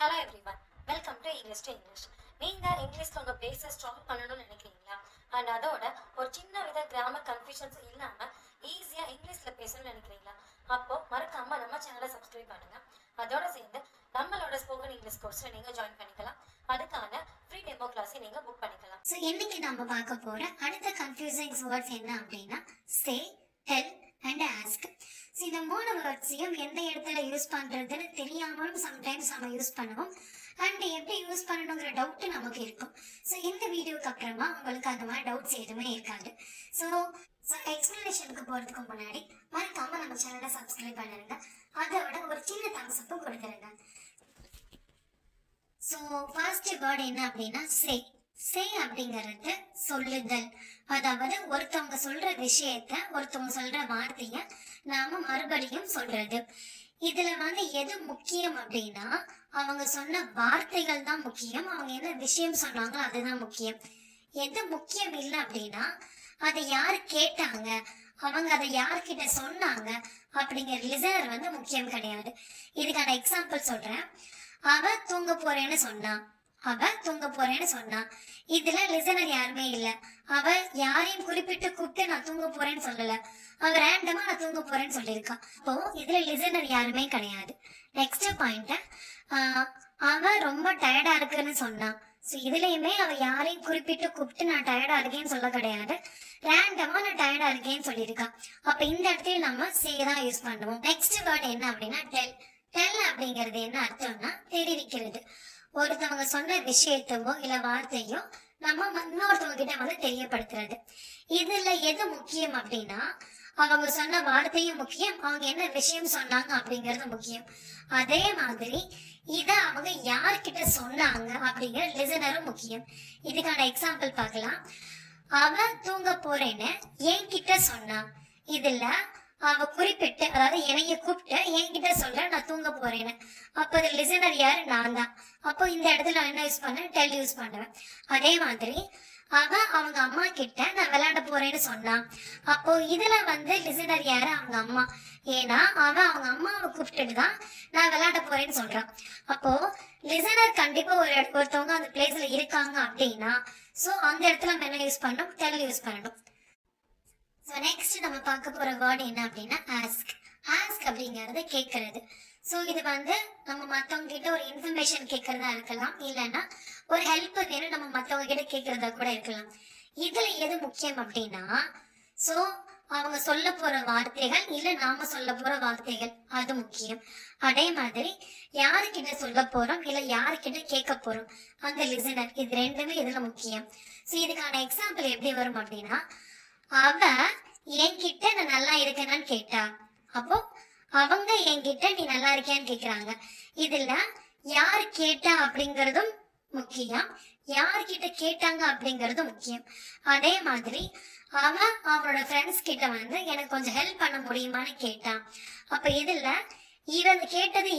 Hello everyone, welcome to English. நீங்க இங்கிலீஷ்ல உங்க பேஸை ஸ்ட்ராங் பண்ணணும்னு நினைக்கிறீங்களா? அண்ட் அதோட ஒரு சின்ன வித கிராமர் கன்ஃபியூஷன்ஸ் இல்லாம ஈஸியா இங்கிலீஷ்ல பேசணும்னு நினைக்கிறீங்களா? அப்போ மறக்காம நம்ம சேனலை சப்ஸ்கிரைப் பண்ணுங்க. அதோட சேர்ந்து நம்மளோட ஸ்போக்கன் இங்கிலீஷ் கோர்ஸ்ல நீங்க ஜாயின் பண்ணிக்கலாம். அதுக்கான ஃப்ரீ டெமோ கிளாஸை நீங்க புக் பண்ணிக்கலாம். ஸோ இன்னைக்கு நம்ம பார்க்க போற அடுத்த கன்ஃபியூசிங் வேர்ட்ஸ் என்ன அப்படின்னா சே, டெல் அண்ட் ஆஸ்க். ஸோ இந்த மூணு வேர்ட்ஸையும் எந்த இடத்துல யூஸ் பண்றதுன்னு தெரியாமலும் சம்டைம்ஸ் நம்ம யூஸ் பண்ணுவோம். அண்ட் எப்படி யூஸ் பண்ணணுங்கிற டவுட் நமக்கு இருக்கும். ஸோ இந்த வீடியோக்கு அப்புறமா உங்களுக்கு அந்த மாதிரி டவுட்ஸ் எதுவுமே இருக்காது. ஸோ எக்ஸ்பிளனேஷனுக்கு போறதுக்கு முன்னாடி மறக்காம நம்ம சேனலை சப்ஸ்கிரைப் பண்ணிருங்க. அதோட ஒரு சின்ன தம்ஸ் அப்பும் கொடுத்துருங்க. ஸோ ஃபர்ஸ்ட் வேர்ட் என்ன அப்படின்னா சே. சே அப்படிங்கிறது சொல்லுதல். அதாவது ஒருத்தவங்க சொல்ற விஷயத்த, ஒருத்தவங்க சொல்ற வார்த்தைய நாம மறுபடியும் சொல்றது. இதுல எது முக்கியம் அப்படின்னா அவங்க சொன்ன வார்த்தைகள் தான் முக்கியம். அவங்க என்ன விஷயம் சொன்னாங்களோ அதுதான் முக்கியம். எது முக்கியம் இல்லை அப்படின்னா அதை யாரு கேட்டாங்க, அவங்க அதை யார்கிட்ட சொன்னாங்க அப்படிங்கிற லிசனர் முக்கியம் கிடையாது. இதுக்கான எக்ஸாம்பிள் சொல்றேன். அவ தூங்க போறேன்னு சொன்னா, அவ தூங்க போறேன்னு சொன்னா. இதுல லிசனர் யாருமே இல்ல. அவ யாரையும் குறிப்பிட்டு கூப்பிட்டு நான் தூங்க போறேன்னு சொல்லல. அவ ரேண்டமா நான் தூங்க போறேன்னு சொல்லியிருக்கா. அப்போ இதுல லிசனர் யாருமே கிடையாது. நெக்ஸ்ட் பாயிண்ட், அவ ரொம்ப டயர்டா இருக்குன்னு சொன்னா. ஸோ இதுலயுமே அவ யாரையும் குறிப்பிட்டு கூப்பிட்டு நான் டயர்டா இருக்கேன்னு சொல்ல கிடையாது. ரேண்டமா நான் டயர்டா இருக்கேன்னு சொல்லியிருக்கா. அப்ப இந்த இடத்துல நம்ம சே தான் யூஸ் பண்ணுவோம். நெக்ஸ்ட் வேர்ட் என்ன அப்படின்னா டெல். டெல் அப்படிங்கிறது என்ன அர்த்தம்னா தெரிவிக்கிறது. ஒருத்தவங்க சொன்ன விஷயத்தையோ இல்ல வார்த்தையோ நம்ம இன்னொருத்தவங்க கிட்ட தெரியப்படுத்துறது. இதுல எது முக்கியம் அப்படின்னா அவங்க சொன்ன வார்த்தையும் முக்கியம், அவங்க என்ன விஷயம் சொன்னாங்க அப்படிங்கிறது முக்கியம். அதே மாதிரி இத அவங்க யார்கிட்ட சொன்னாங்க அப்படிங்கிற லிசனரும் முக்கியம். இதுக்கான எக்ஸாம்பிள் பார்க்கலாம். அவ தூங்க போறேன்னு என்கிட்ட சொன்னா. இதுல அவ குறிப்பிட்டு, அதாவது என்னைய கூப்பிட்டு என்கிட்ட சொல்ற நான் தூங்க போறேன்னு. அப்ப லிசனர் யாரு? நான் தான். அப்போ இந்த இடத்துல நான் என்ன யூஸ் பண்ணேன்? டெல் யூஸ் பண்ணுவேன். அதே மாதிரி அவ அவங்க அம்மா கிட்ட நான் விளையாட போறேன்னு சொன்னான். அப்போ இதுல லிசனர் யாரு? அவங்க அம்மா. ஏன்னா அவ அவங்க அம்மாவை கூப்பிட்டுட்டு தான் நான் விளையாட போறேன்னு சொல்றான். அப்போ லிசனர் கண்டிப்பா ஒருத்தவங்க அந்த பிளேஸ்ல இருக்காங்க அப்படின்னா சோ அந்த இடத்துல நம்ம என்ன யூஸ் பண்ணணும்? டெல் யூஸ் பண்ணணும். ஸோ நெக்ஸ்ட் நம்ம பார்க்க போற வேர்ட் என்ன அப்படின்னா ஆஸ்க். ஆஸ்க் அப்படிங்கிறது கேட்கறது. ஸோ இது நம்ம மற்றவங்க கிட்ட ஒரு இன்ஃபர்மேஷன் கேட்கறதா இருக்கலாம், இல்லைன்னா ஒரு ஹெல்ப் வேணும் நம்ம மற்றவங்க கிட்ட கேட்கறதா கூட இருக்கலாம். இதுல எது முக்கியம் அப்படின்னா ஸோ அவங்க சொல்ல போற வார்த்தைகள் இல்ல நாம சொல்ல போற வார்த்தைகள் அது முக்கியம். அதே மாதிரி யாருக்கிட்ட சொல்ல போறோம் இல்ல யாருக்கிட்ட கேட்க போறோம் அந்த லிசனர், இது ரெண்டுமே இதுல முக்கியம். ஸோ இதுக்கான எக்ஸாம்பிள் எப்படி வரும் அப்படின்னா அவ என்கிட்ட நான் நல்லா இருக்கேன்னு கேட்டா. அப்போ அவங்க என்கிட்ட நீ நல்லா இருக்கியான்னு கேக்குறாங்க. இதுல யார் கேட்டா அப்படிங்கறதும் முக்கியம், யார்கிட்ட கேட்டாங்க அப்படிங்கறதும் முக்கியம். அதே மாதிரி அவ அவனோட ஃப்ரெண்ட்ஸ் கிட்ட எனக்கு கொஞ்சம் ஹெல்ப் பண்ண முடியுமான்னு கேட்டான். அப்ப இதுல இவன் கேட்டது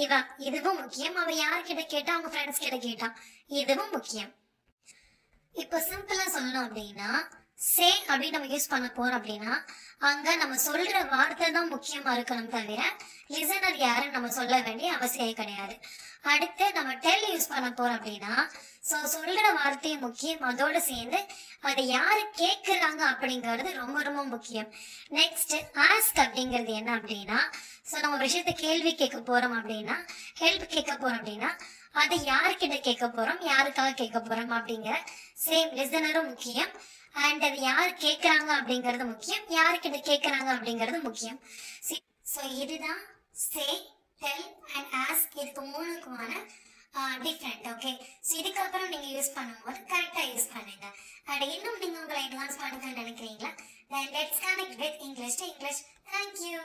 இதுவும் முக்கியம். அவ யார்கிட்ட கேட்டா? அவங்க ஃப்ரெண்ட்ஸ் கிட்ட கேட்டான், இதுவும் முக்கியம். இப்போ சிம்பிளா சொல்லணும் அப்படின்னா சே அப்படின்னு நம்ம யூஸ் பண்ண போறோம் அப்படின்னா அங்க நம்ம சொல்ற வார்த்தை தான் முக்கியமா இருக்கணும், தவிர லிசனர் யாருன்னு நம்ம சொல்ல வேண்டிய அவசியம் கிடையாது. அடுத்து நம்ம டெல் யூஸ் பண்ண போறோம் அப்படின்னா சொல்ற வார்த்தையும் முக்கியம், அதோட சேர்ந்து அதை யாரு கேட்கிறாங்க அப்படிங்கிறது ரொம்ப ரொம்ப முக்கியம். நெக்ஸ்ட் ஆஸ்க் அப்படிங்கிறது என்ன அப்படின்னா நம்ம விஷயத்த கேள்வி கேட்க போறோம் அப்படின்னா, ஹெல்ப் கேட்க போறோம் அப்படின்னா அதை யாருக்கிட்ட கேட்க போறோம், யாருக்காக கேட்க போறோம் அப்படிங்கிற சேம் லிசனரும் முக்கியம். அண்ட் அது யார் கேட்கறாங்க அப்படிங்கிறது முக்கியம், யாருக்கிட்ட கேட்கறாங்க அப்படிங்கிறது முக்கியம். ஸோ இதுதான் சே, டெல் அண்ட் ஆஸ்க். இதுக்கு மூணுக்குமான டிஃப்ரெண்ட். ஓகே, ஸோ இதுக்கப்புறம் நீங்க யூஸ் பண்ணும்போது கரெக்டா யூஸ் பண்ணுங்க. அண்ட் இன்னும் நீங்க உங்களை அட்வான்ஸ் பண்ணுங்கன்னு நினைக்கிறீங்களா? then let's connect with English to English. Thank you.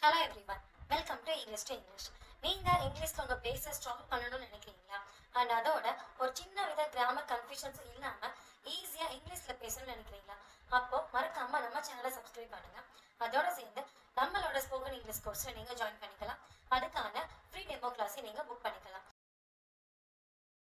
Hello everyone, welcome to English. நீங்க இங்கிலீஷ்ல உங்க பேஸை ஸ்ட்ராங் பண்ணணும்னு நினைக்கிறீங்களா? அண்ட் அதோட ஒரு சின்ன வித கிராமர் கன்ஃபியூஷன்ஸ் இல்லாம ஈஸியா இங்கிலீஷ்ல பேசணும்னு நினைக்கிறீங்களா? அப்போ மறக்காம நம்ம சேனலை சப்ஸ்கிரைப் பண்ணுங்க. அதோட சேர்ந்து நம்மளோட ஸ்போக்கன் இங்கிலீஷ் கோர்ஸ்ல நீங்க ஜாயின் பண்ணிக்கலாம். அதுக்கான ஃப்ரீ டெமோ கிளாஸை நீங்க புக் பண்ணிக்கலாம்.